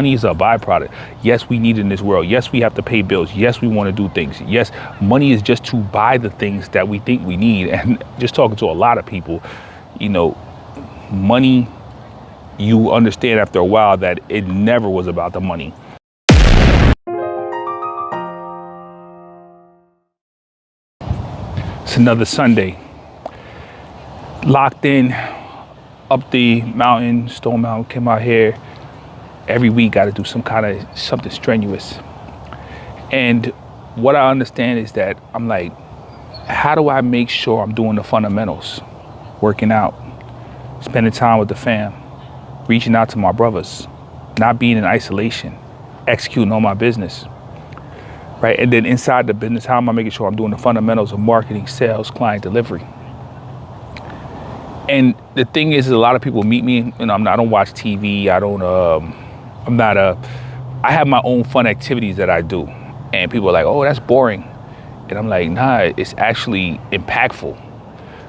Money is a byproduct. Yes, we need it in this world. Yes, we have to pay bills. Yes, we want to do things. Yes, money is just to buy the things that we think we need. And just talking to a lot of people, money, you understand after a while that it never was about the money. It's another Sunday. Locked in up the mountain, Stone Mountain, came out here. Every week got to do something strenuous. And what I understand is that I'm like, how do I make sure I'm doing the fundamentals? Working out, spending time with the fam, reaching out to my brothers, not being in isolation, executing on my business, right? And then inside the business, how am I making sure I'm doing the fundamentals of marketing, sales, client delivery? And the thing is a lot of people meet me, I don't watch TV. I have my own fun activities that I do. And people are like, oh, that's boring. And I'm like, nah, it's actually impactful,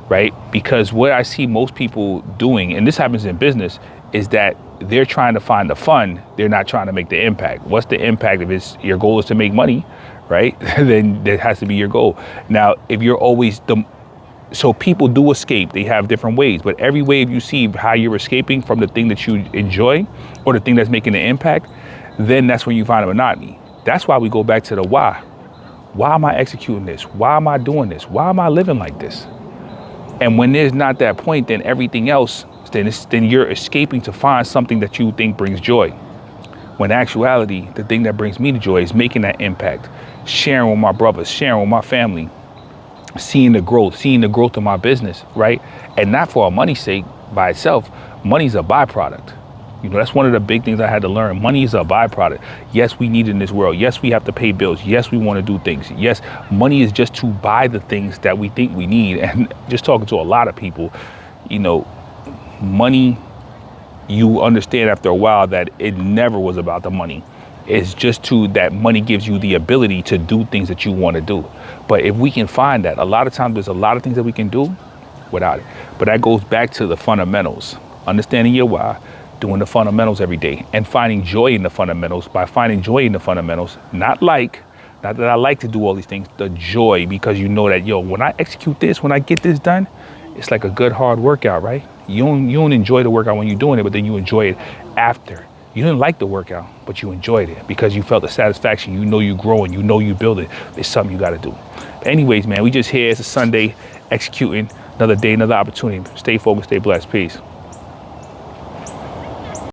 right? Because what I see most people doing, and this happens in business, is that they're trying to find the fun. They're not trying to make the impact. What's the impact? If your goal is to make money, right? Then that has to be your goal. Now, if you're always so people do escape. They have different ways, but every wave you see how you're escaping from the thing that you enjoy or the thing that's making the impact, then that's when you find a monotony. That's why we go back to the why. Why am I executing this? Why am I doing this? Why am I living like this? And when there's not that point, then everything else, then you're escaping to find something that you think brings joy. When in actuality, the thing that brings me the joy is making that impact, sharing with my brothers, sharing with my family, seeing the growth of my business, right? And not for our money's sake by itself. Money's a byproduct. That's one of the big things I had to learn. Money is a byproduct. Yes, we need it in this world. Yes, we have to pay bills. Yes, we want to do things. Yes, money is just to buy the things that we think we need. And just talking to a lot of people, money, you understand after a while that it never was about the money. It's just that money gives you the ability to do things that you want to do. But if we can find that, a lot of times there's a lot of things that we can do without it. But that goes back to the fundamentals, understanding your why, doing the fundamentals every day, and finding joy in the fundamentals. By finding joy in the fundamentals, not that I like to do all these things, the joy, because you know that, when I execute this, when I get this done, it's like a good hard workout, right? You don't enjoy the workout when you're doing it, but then you enjoy it after. You didn't like the workout, but you enjoyed it because you felt the satisfaction. You're growing, you're building. It's something you got to do. Anyways, man, we just here. It's a Sunday, executing another day, another opportunity. Stay focused, stay blessed. Peace.